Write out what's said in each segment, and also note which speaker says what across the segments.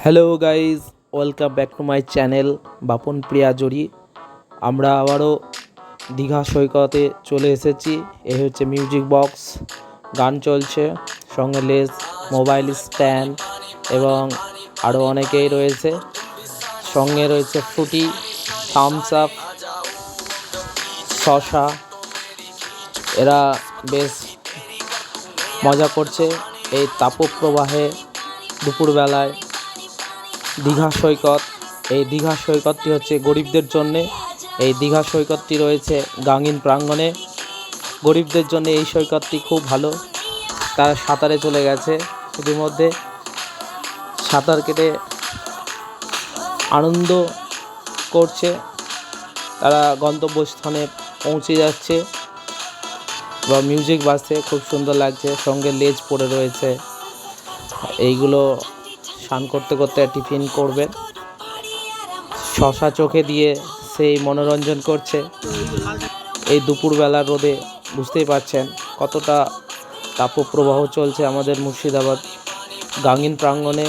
Speaker 1: Hello guys, welcome back to my channel Bapan প্রিয়াজরি। আমরা আবারও দীঘা সৈকতে চলে এসেছি। এ হচ্ছে মিউজিক বক্স, গান চলছে, সঙ্গে লেস, মোবাইল স্ট্যান্ড এবং আরও অনেকেই রয়েছে। সঙ্গে রয়েছে ফ্রুটি, থামস আপ, শশা। এরা বেশ মজা করছে এই তাপপ্রবাহে দুপুরবেলায়। দীঘা সৈকত, এই দীঘা সৈকতটি হচ্ছে গরিবদের জন্যে। এই দীঘা সৈকতটি রয়েছে গাঙ্গিন প্রাঙ্গণে। গরিবদের জন্য এই সৈকতটি খুব ভালো। তারা সাঁতারে চলে গেছে, ইতিমধ্যে সাঁতার কেটে আনন্দ করছে। তারা গন্তব্যস্থানে পৌঁছে যাচ্ছে বা মিউজিক বাজছে, খুব সুন্দর লাগছে। সঙ্গে লেজ পড়ে রয়েছে, এইগুলো স্নান করতে করতে টিফিন করবে। শশা চোখে দিয়ে সেই মনোরঞ্জন করছে। এই দুপুরবেলার রোদে বুঝতেই পারছেন কতটা তাপপ্রবাহ চলছে আমাদের মুর্শিদাবাদ গাঙ্গিন প্রাঙ্গণে।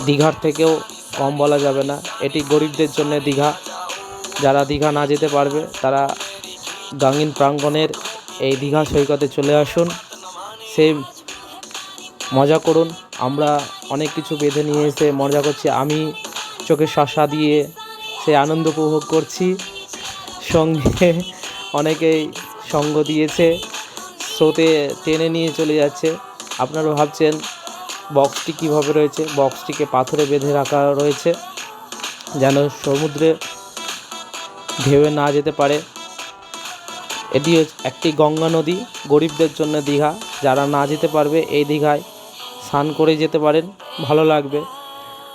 Speaker 1: দীঘার থেকেও কম বলা যাবে না। এটি গরিবদের জন্য দীঘা। যারা দীঘা না যেতে পারবে তারা গাঙ্গিন প্রাঙ্গণের এই দীঘা সৈকতে চলে আসুন, সেই মজা করুন। আমরা অনেক কিছু বেঁধে নিয়ে এসে মজা করছি। আমি চোখে শশা দিয়ে সেই আনন্দ উপভোগ করছি। সঙ্গে অনেকেই সঙ্গ দিয়েছে, স্রোতে টেনে নিয়ে চলে যাচ্ছে। আপনারা ভাবছেন বক্সটি কীভাবে রয়েছে। বক্সটিকে পাথরে বেঁধে রাখা রয়েছে যেন সমুদ্রে ঢেউয়ে না যেতে পারে। এটি একটি গঙ্গা নদী, গরিবদের জন্য দীঘা। যারা না যেতে পারবে এই দীঘায় স্নান করে যেতে পারেন, ভালো লাগবে।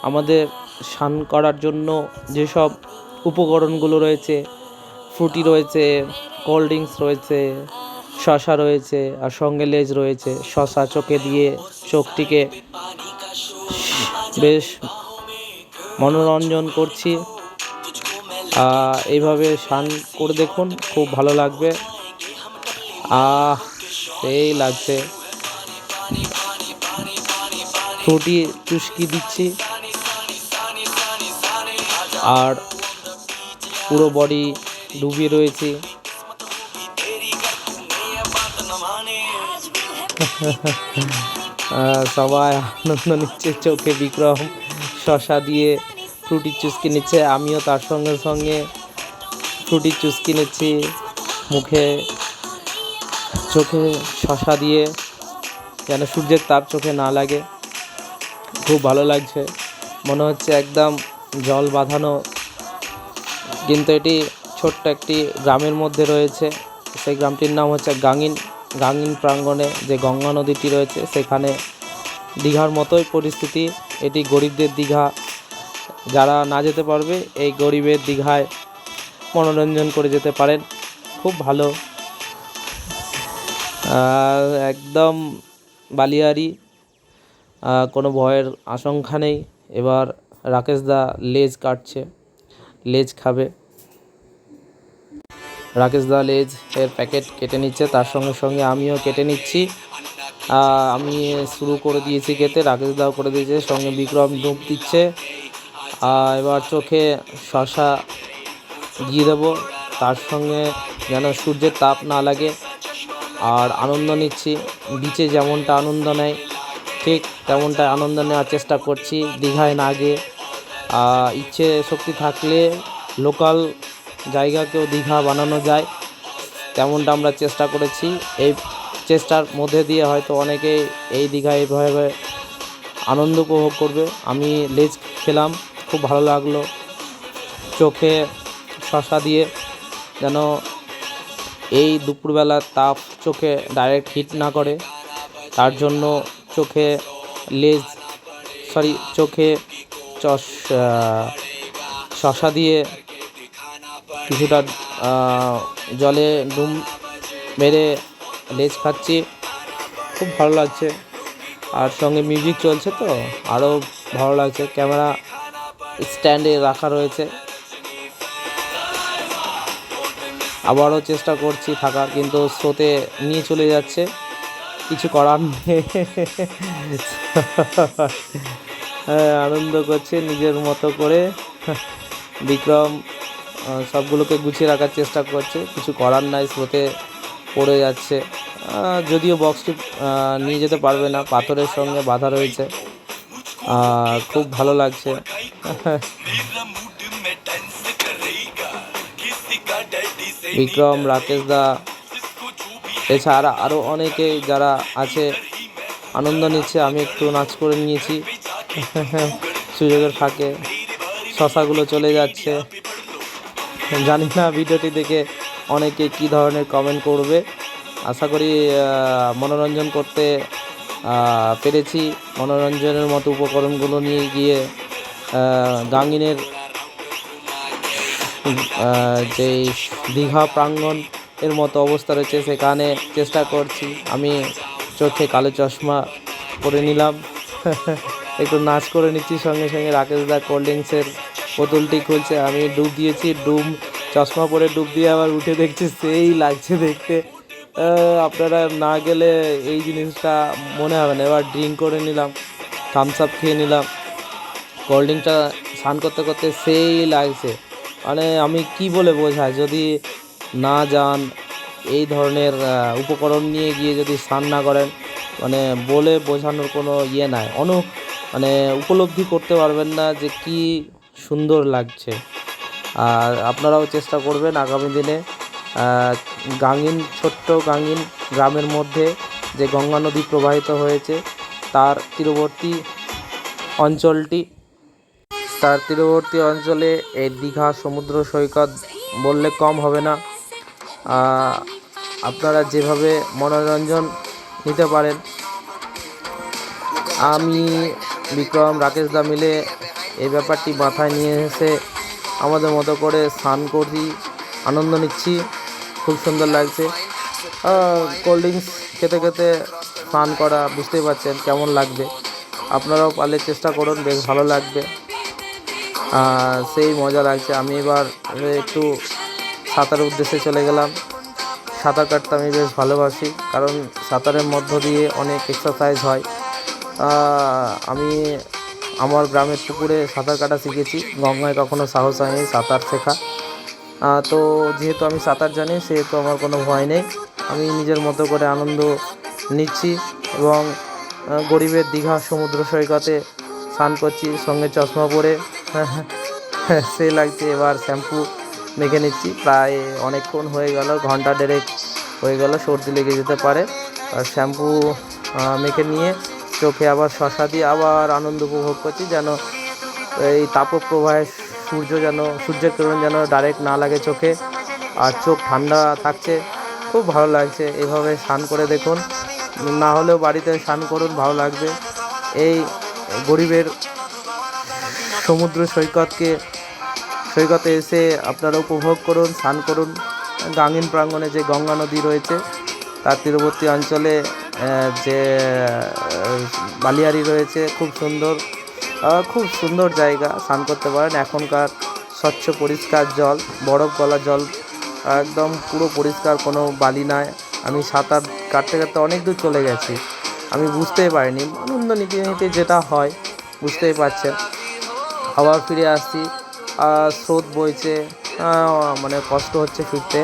Speaker 1: আমাদের স্নান করার জন্য যেসব উপকরণগুলো রয়েছে, ফ্রুটি রয়েছে, কোল্ড ড্রিঙ্কস রয়েছে, শশা রয়েছে, আর সঙ্গে লেজ রয়েছে। শশা চোখে দিয়ে চোখটিকে বেশ মনোরঞ্জন করছি। এইভাবে স্নান করে দেখুন, খুব ভালো লাগবে। সেই লাগছে। ফ্রুটি চুস্কি দিচ্ছি আর পুরো বডি ডুবিয়ে রয়েছি। সবাই আনন্দ নিচ্ছে, চোখে বিক্রম শশা দিয়ে ফ্রুটি চুস্কি নিচ্ছে। আমিও তার সঙ্গে সঙ্গে ফ্রুটি চুস্কি নিচ্ছি, মুখে চোখে শশা দিয়ে যেন সূর্যের তাপ চোখে না লাগে। খুব ভালো লাগছে, মনে হচ্ছে একদম জল বাঁধানো। কিন্তু এটি ছোট্ট একটি গ্রামের মধ্যে রয়েছে। সেই গ্রামটির নাম হচ্ছে গাঙ্গিন প্রাঙ্গণে যে গঙ্গা নদীটি রয়েছে সেখানে দীঘার মতোই পরিস্থিতি। এটি গরিবদের দীঘা। যারা না যেতে পারবে এই গরিবের দীঘায় মনোরঞ্জন করে যেতে পারেন, খুব ভালো। একদম বালিয়ারি, কোনো ভয়ের আশঙ্কা নেই। এবার রাকেশ দা লেজ কাটছে, লেজ খাবে। রাকেশ দা লেজ এর প্যাকেট কেটে নিচ্ছে, তার সঙ্গে সঙ্গে আমিও কেটে নিচ্ছি। আমি শুরু করে দিয়েছি কেটে, রাকেশ দাও করে দিয়েছে, সঙ্গে বিক্রম ডুব দিচ্ছে। এবার চোখে শশা দিয়ে দেবো, তার সঙ্গে যেন সূর্যের তাপ না লাগে। আর আনন্দ নিচ্ছি, বিচে যেমনটা আনন্দ নেয় ঠিক তেমনটাই আনন্দ নেওয়ার চেষ্টা করছি দীঘায় না গিয়ে। ইচ্ছে শক্তি থাকলে লোকাল জায়গাকেও দীঘা বানানো যায়, তেমনটা আমরা চেষ্টা করেছি। এই চেষ্টার মধ্যে দিয়ে হয়তো অনেকেই এই দীঘায় এইভাবে আনন্দ উপভোগ করবে। আমি লেজ খেলাম, খুব ভালো লাগলো। চোখে শশা দিয়ে যেন এই দুপুরবেলার তাপ চোখে ডাইরেক্ট হিট না করে, তার জন্য চোখে শশা দিয়ে কিছুটা জলে ডুব মেরে লেজ খাচ্ছি, খুব ভালো লাগছে। আর সঙ্গে মিউজিক চলছে তো আরও ভালো লাগছে। ক্যামেরা স্ট্যান্ডে রাখা রয়েছে, আবারও চেষ্টা করছি থাকার, কিন্তু স্রোতে নিয়ে চলে যাচ্ছে, কিছু করার নেই। আনন্দ করছে নিজের মতো করে। বিক্রম সবগুলোকে গুছিয়ে রাখার চেষ্টা করছে, কিছু করার নাই, স্রোতে পড়ে যাচ্ছে। যদিও বক্সটি নিয়ে যেতে পারবে না, পাথরের সঙ্গে বাঁধা রয়েছে। খুব ভালো লাগছে। বিক্রম, রাকেশ দা, এছাড়া আরও অনেকে যারা আছে আনন্দ নিচ্ছে। আমি একটু নাচ করে নিয়েছি সুযোগের ফাঁকে। শশাগুলো চলে যাচ্ছে। জানি না ভিডিওটি দেখে অনেকে কী ধরনের কমেন্ট করবে। আশা করি মনোরঞ্জন করতে পেরেছি। মনোরঞ্জনের মতো উপকরণগুলো নিয়ে গিয়ে গাঙ্গিনের যে দীঘা প্রাঙ্গণ এর মতো অবস্থা রয়েছে সেখানে চেষ্টা করছি। আমি চোখে কালো চশমা পরে নিলাম, একটু নাচ করে নিচ্ছি। সঙ্গে সঙ্গে রাকেশ দা কোল্ড ড্রিঙ্কসের বোতলটি খুলছে। আমি ডুব দিয়েছি, চশমা পরে ডুব দিয়ে আবার উঠে দেখছি সেই লাগছে দেখতে। আপনারা না গেলে এই জিনিসটা মনে হবে না। এবার ড্রিঙ্ক করে নিলাম, থামস আপ খেয়ে নিলাম। কোল্ড ড্রিঙ্কটা স্নান করতে করতে সেই লাগছে, মানে আমি কি বলে বোঝাই। যদি না যান, এই ধরনের উপকরণ নিয়ে গিয়ে যদি স্নান না করেন, মানে বলে বোঝানোর কোনো ইয়ে নাই, মানে উপলব্ধি করতে পারবেন না যে কি সুন্দর লাগছে। আর আপনারাও চেষ্টা করবেন আগামী দিনে গাঙ্গিন, ছোট্ট গাঙ্গিন গ্রামের মধ্যে যে গঙ্গা নদী প্রবাহিত হয়েছে তার তীরবর্তী অঞ্চলে এই দীঘা সমুদ্র সৈকত বললে কম হবে না। আপনারা যেভাবে মনোরঞ্জন নিতে পারেন, আমি, বিক্রম, রাকেশ দা মিলে এই ব্যাপারটি মাথায় নিয়ে এসে আমাদের মতো করে স্নান করছি, আনন্দ নিচ্ছি। খুব সুন্দর লাগছে। কোল্ড ড্রিঙ্কস খেতে খেতে স্নান করা, বুঝতেই পারছেন কেমন লাগবে। আপনারাও পারলে চেষ্টা করুন, বেশ ভালো লাগবে। সেই মজা লাগছে। আমি এবার একটু সাঁতারের উদ্দেশ্যে চলে গেলাম। সাঁতার কাটতে আমি বেশ ভালোবাসি, কারণ সাঁতারের মধ্য দিয়ে অনেক এক্সারসাইজ হয়। আমি আমার গ্রামের পুকুরে সাঁতার কাটা শিখেছি, গঙ্গায় কখনো সাহস হয়নি সাঁতার শেখা। তো যেহেতু আমি সাঁতার জানি, সেহেতু আমার কোনো ভয় নেই। আমি নিজের মতো করে আনন্দ নিচ্ছি এবং গরিবের দীঘা সমুদ্র সৈকতে স্নান করছি, সঙ্গে চশমা পরে। সে লাগছে। এবার শ্যাম্পু মেখে নিচ্ছি। প্রায় অনেকক্ষণ হয়ে গেল, ঘন্টা দেড়েক হয়ে গেল, সর্দি লেগে যেতে পারে। আর শ্যাম্পু মেখে নিয়ে চোখে আবার শশা দিয়ে আবার আনন্দ উপভোগ করছি, যেন এই তাপপ্রবাহে সূর্যের কিরণ যেন ডাইরেক্ট না লাগে চোখে, আর চোখ ঠান্ডা থাকছে। খুব ভালো লাগছে। এভাবে স্নান করে দেখুন, না হলেও বাড়িতে স্নান করুন, ভালো লাগবে। এই গরিবের সমুদ্র সৈকতে এসে আপনারা উপভোগ করুন, স্নান করুন। গাঙ্গিন প্রাঙ্গণে যে গঙ্গা নদী রয়েছে তার তীরবর্তী অঞ্চলে যে বালিয়াড়ি রয়েছে, খুব সুন্দর জায়গা, স্নান করতে পারেন। এখনকার স্বচ্ছ পরিষ্কার জল, বরফ গলা জল, একদম পুরো পরিষ্কার, কোনো বালি নাই। আমি সাঁতার কাটতে কাটতে অনেক দূর চলে গেছি, আমি বুঝতেই পারিনি। আনন্দ নিতে নিতে যেটা হয় বুঝতেই পারছেন। আবার ফিরে আসছি, স্রোত বইছে, মানে কষ্ট হচ্ছে ফিরতে।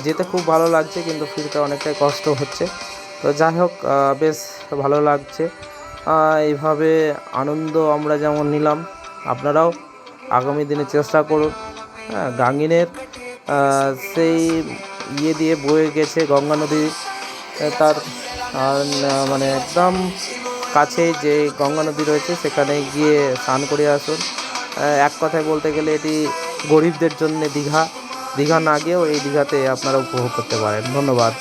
Speaker 1: যেতে খুব ভালো লাগছে, কিন্তু ফিরতে অনেকটাই কষ্ট হচ্ছে। তো যাই হোক, বেশ ভালো লাগছে। এইভাবে আনন্দ আমরা যেমন নিলাম, আপনারাও আগামী দিনে চেষ্টা করুন। গাঙ্গিনের সেই দিয়ে বয়ে গেছে গঙ্গা নদী, তার মানে একদম কাছে যে গঙ্গা নদী রয়েছে সেখানে গিয়ে স্নান করে আসুন। এক কথায় বলতে গেলে এটি গরিবদের জন্য দীঘা না গিয়েও এই দীঘাতে আপনারা উপভোগ করতে পারেন। ধন্যবাদ।